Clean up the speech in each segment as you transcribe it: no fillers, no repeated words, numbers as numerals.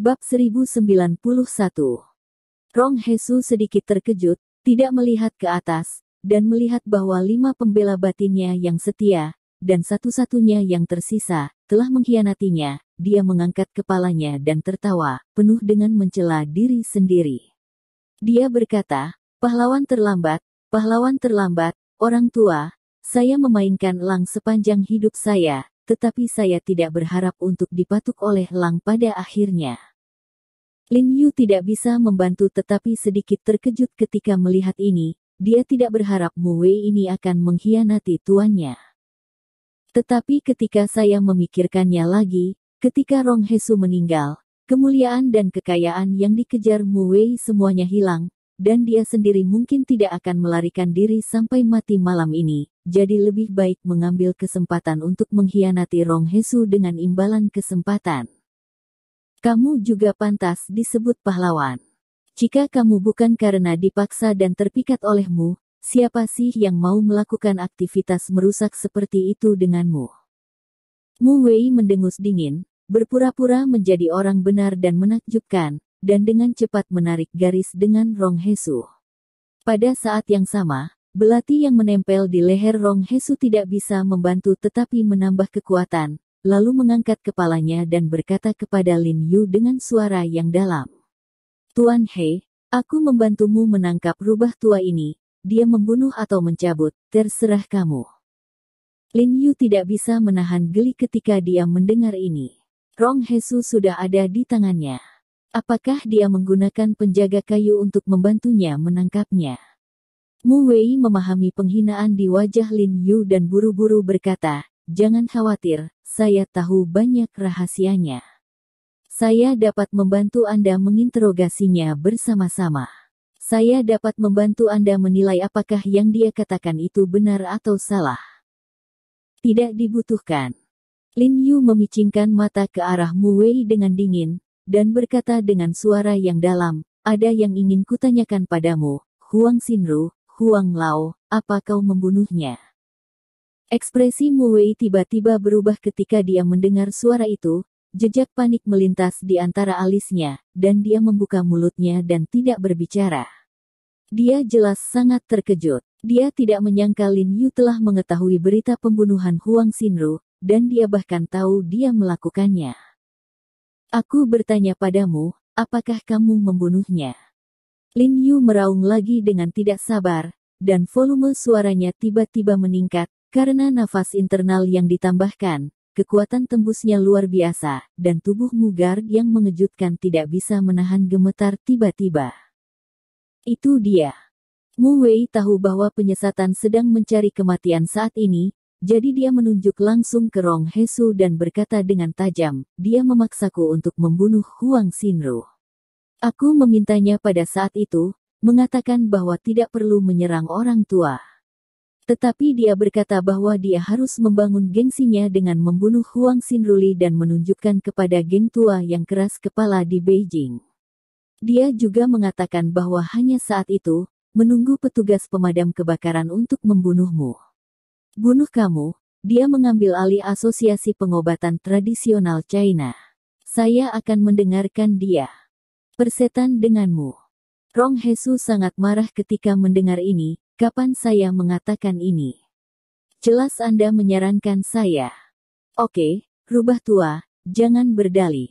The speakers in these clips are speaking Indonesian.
Bab 1091. Rong Hesu sedikit terkejut, tidak melihat ke atas, dan melihat bahwa 5 pembela batinnya yang setia, dan satu-satunya yang tersisa, telah mengkhianatinya. Dia mengangkat kepalanya dan tertawa, penuh dengan mencela diri sendiri. Dia berkata, pahlawan terlambat, orang tua, saya memainkan elang sepanjang hidup saya, tetapi saya tidak berharap untuk dipatuk oleh elang pada akhirnya. Lin Yu tidak bisa membantu tetapi sedikit terkejut ketika melihat ini. Dia tidak berharap Mu Wei ini akan mengkhianati tuannya. Tetapi ketika saya memikirkannya lagi, ketika Rong Hesu meninggal, kemuliaan dan kekayaan yang dikejar Mu Wei semuanya hilang, dan dia sendiri mungkin tidak akan melarikan diri sampai mati malam ini. Jadi lebih baik mengambil kesempatan untuk mengkhianati Rong Hesu dengan imbalan kesempatan. Kamu juga pantas disebut pahlawan. Jika kamu bukan karena dipaksa dan terpikat olehmu, siapa sih yang mau melakukan aktivitas merusak seperti itu denganmu? Mu Wei mendengus dingin, berpura-pura menjadi orang benar dan menakjubkan, dan dengan cepat menarik garis dengan Rong Hesu. Pada saat yang sama, belati yang menempel di leher Rong Hesu tidak bisa membantu tetapi menambah kekuatan, lalu mengangkat kepalanya dan berkata kepada Lin Yu dengan suara yang dalam. Tuan He, aku membantumu menangkap rubah tua ini, dia membunuh atau mencabut, terserah kamu. Lin Yu tidak bisa menahan geli ketika dia mendengar ini. Rong Hesu sudah ada di tangannya. Apakah dia menggunakan penjaga kayu untuk membantunya menangkapnya? Mu Wei memahami penghinaan di wajah Lin Yu dan buru-buru berkata, jangan khawatir, saya tahu banyak rahasianya. Saya dapat membantu Anda menginterogasinya bersama-sama. Saya dapat membantu Anda menilai apakah yang dia katakan itu benar atau salah. Tidak dibutuhkan. Lin Yu memicingkan mata ke arah Mu Wei dengan dingin, dan berkata dengan suara yang dalam, ada yang ingin kutanyakan padamu, Huang Xinru, Huang Lao, apa kau membunuhnya? Ekspresi Mu Wei tiba-tiba berubah ketika dia mendengar suara itu, jejak panik melintas di antara alisnya, dan dia membuka mulutnya dan tidak berbicara. Dia jelas sangat terkejut. Dia tidak menyangka Lin Yu telah mengetahui berita pembunuhan Huang Xinru, dan dia bahkan tahu dia melakukannya. Aku bertanya padamu, apakah kamu membunuhnya? Lin Yu meraung lagi dengan tidak sabar, dan volume suaranya tiba-tiba meningkat, karena nafas internal yang ditambahkan, kekuatan tembusnya luar biasa, dan tubuh Mugar yang mengejutkan tidak bisa menahan gemetar tiba-tiba. Itu dia. Mu Wei tahu bahwa penyesatan sedang mencari kematian saat ini, jadi dia menunjuk langsung ke Rong Hesu dan berkata dengan tajam, dia memaksaku untuk membunuh Huang Xinru. Aku memintanya pada saat itu, mengatakan bahwa tidak perlu menyerang orang tua. Tetapi dia berkata bahwa dia harus membangun gengsinya dengan membunuh Huang Xinruli dan menunjukkan kepada geng tua yang keras kepala di Beijing. Dia juga mengatakan bahwa hanya saat itu, menunggu petugas pemadam kebakaran untuk membunuhmu. Bunuh kamu, dia mengambil alih asosiasi pengobatan tradisional China. Saya akan mendengarkan dia. Persetan denganmu. Rong Hesu sangat marah ketika mendengar ini. Kapan saya mengatakan ini? Jelas Anda menyarankan saya. Oke, rubah tua, jangan berdalih.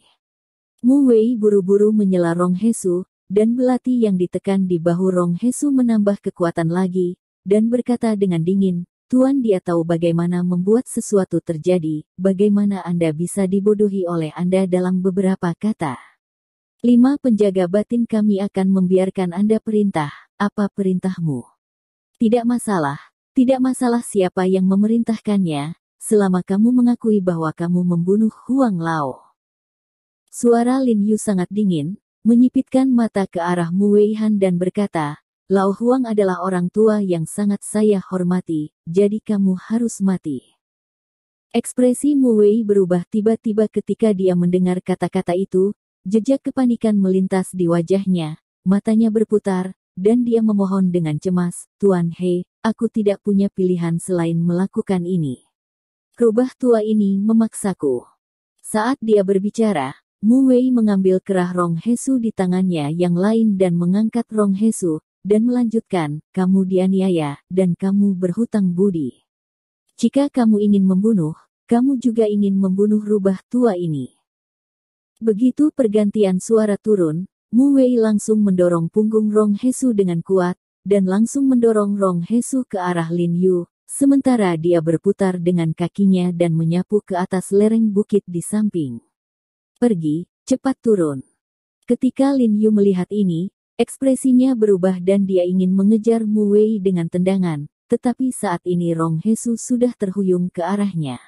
Mu Wei buru-buru menyela Rong Hesu, dan belati yang ditekan di bahu Rong Hesu menambah kekuatan lagi, dan berkata dengan dingin, Tuan dia tahu bagaimana membuat sesuatu terjadi, bagaimana Anda bisa dibodohi oleh Anda dalam beberapa kata. 5 penjaga batin kami akan membiarkan Anda perintah, apa perintahmu? Tidak masalah siapa yang memerintahkannya, selama kamu mengakui bahwa kamu membunuh Huang Lao. Suara Lin Yu sangat dingin, menyipitkan mata ke arah Mu Wei Han dan berkata, Lao Huang adalah orang tua yang sangat saya hormati, jadi kamu harus mati. Ekspresi Mu Wei berubah tiba-tiba ketika dia mendengar kata-kata itu, jejak kepanikan melintas di wajahnya, matanya berputar, dan dia memohon dengan cemas, Tuan He, aku tidak punya pilihan selain melakukan ini. Rubah tua ini memaksaku. Saat dia berbicara, Mu Wei mengambil kerah Rong Hesu di tangannya yang lain dan mengangkat Rong Hesu, dan melanjutkan, kamu dianiaya, dan kamu berhutang budi. Jika kamu ingin membunuh, kamu juga ingin membunuh rubah tua ini. Begitu pergantian suara turun, Mu Wei langsung mendorong punggung Rong Hesu dengan kuat, dan langsung mendorong Rong Hesu ke arah Lin Yu, sementara dia berputar dengan kakinya dan menyapu ke atas lereng bukit di samping. Pergi, cepat turun. Ketika Lin Yu melihat ini, ekspresinya berubah dan dia ingin mengejar Mu Wei dengan tendangan, tetapi saat ini Rong Hesu sudah terhuyung ke arahnya.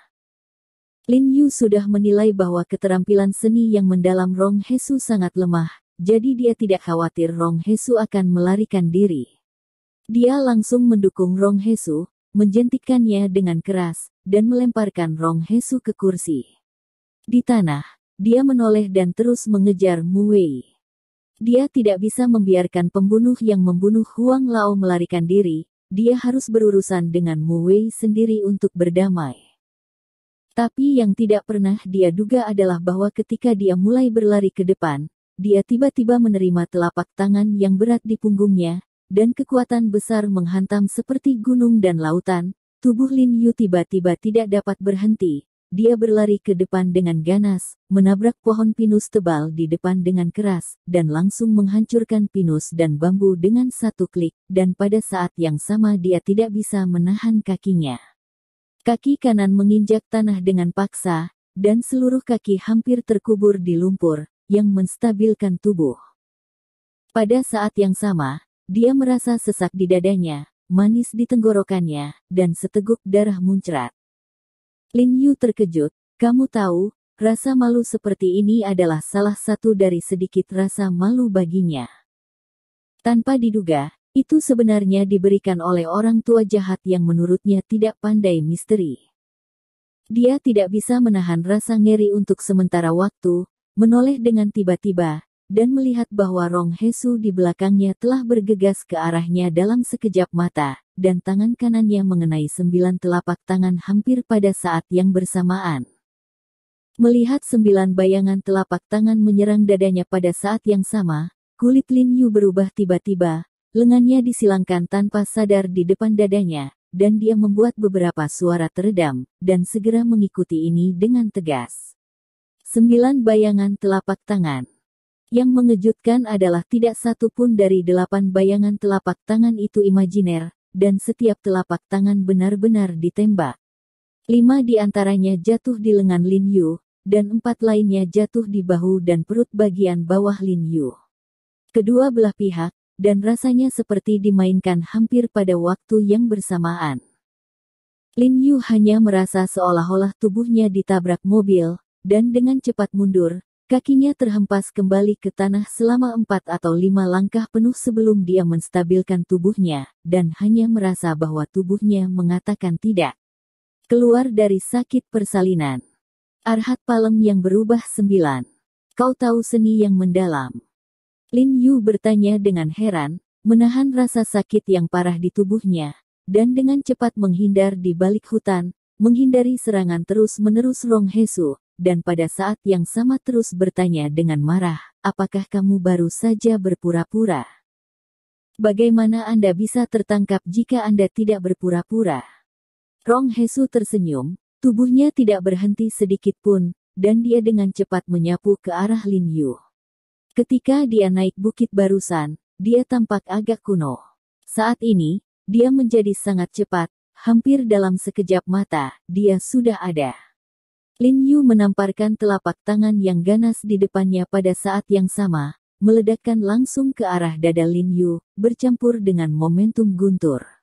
Lin Yu sudah menilai bahwa keterampilan seni yang mendalam Rong Hesu sangat lemah, jadi dia tidak khawatir Rong Hesu akan melarikan diri. Dia langsung mendukung Rong Hesu, menjentikkannya dengan keras, dan melemparkan Rong Hesu ke kursi. Di tanah, dia menoleh dan terus mengejar Mu Wei. Dia tidak bisa membiarkan pembunuh yang membunuh Huang Lao melarikan diri, dia harus berurusan dengan Mu Wei sendiri untuk berdamai. Tapi yang tidak pernah dia duga adalah bahwa ketika dia mulai berlari ke depan, dia tiba-tiba menerima telapak tangan yang berat di punggungnya, dan kekuatan besar menghantam seperti gunung dan lautan. Tubuh Lin Yu tiba-tiba tidak dapat berhenti. Dia berlari ke depan dengan ganas, menabrak pohon pinus tebal di depan dengan keras, dan langsung menghancurkan pinus dan bambu dengan satu klik, dan pada saat yang sama dia tidak bisa menahan kakinya. Kaki kanan menginjak tanah dengan paksa, dan seluruh kaki hampir terkubur di lumpur, yang menstabilkan tubuh. Pada saat yang sama, dia merasa sesak di dadanya, manis di tenggorokannya, dan seteguk darah muncrat. Lin Yu terkejut, kamu tahu, rasa malu seperti ini adalah salah satu dari sedikit rasa malu baginya. Tanpa diduga, itu sebenarnya diberikan oleh orang tua jahat yang menurutnya tidak pandai misteri. Dia tidak bisa menahan rasa ngeri untuk sementara waktu, menoleh dengan tiba-tiba, dan melihat bahwa Rong Hesu di belakangnya telah bergegas ke arahnya dalam sekejap mata, dan tangan kanannya mengenai 9 telapak tangan hampir pada saat yang bersamaan. Melihat 9 bayangan telapak tangan menyerang dadanya pada saat yang sama, kulit Lin Yu berubah tiba-tiba, lengannya disilangkan tanpa sadar di depan dadanya, dan dia membuat beberapa suara teredam, dan segera mengikuti ini dengan tegas. 9 bayangan telapak tangan. Yang mengejutkan adalah tidak satu pun dari 8 bayangan telapak tangan itu imajiner, dan setiap telapak tangan benar-benar ditembak. 5 di antaranya jatuh di lengan Lin Yu, dan 4 lainnya jatuh di bahu dan perut bagian bawah Lin Yu. Kedua belah pihak, dan rasanya seperti dimainkan hampir pada waktu yang bersamaan. Lin Yu hanya merasa seolah-olah tubuhnya ditabrak mobil, dan dengan cepat mundur, kakinya terhempas kembali ke tanah selama 4 atau 5 langkah penuh sebelum dia menstabilkan tubuhnya, dan hanya merasa bahwa tubuhnya mengatakan tidak. Keluar dari sakit persalinan. Arhat Palem yang berubah 9. Kau tahu seni yang mendalam. Lin Yu bertanya dengan heran, menahan rasa sakit yang parah di tubuhnya, dan dengan cepat menghindar di balik hutan, menghindari serangan terus-menerus Rong Hesu, dan pada saat yang sama terus bertanya dengan marah, apakah kamu baru saja berpura-pura? Bagaimana Anda bisa tertangkap jika Anda tidak berpura-pura? Rong Hesu tersenyum, tubuhnya tidak berhenti sedikit pun, dan dia dengan cepat menyapu ke arah Lin Yu. Ketika dia naik bukit barusan, dia tampak agak kuno. Saat ini, dia menjadi sangat cepat, hampir dalam sekejap mata, dia sudah ada. Lin Yu menamparkan telapak tangan yang ganas di depannya pada saat yang sama, meledakkan langsung ke arah dada Lin Yu, bercampur dengan momentum guntur.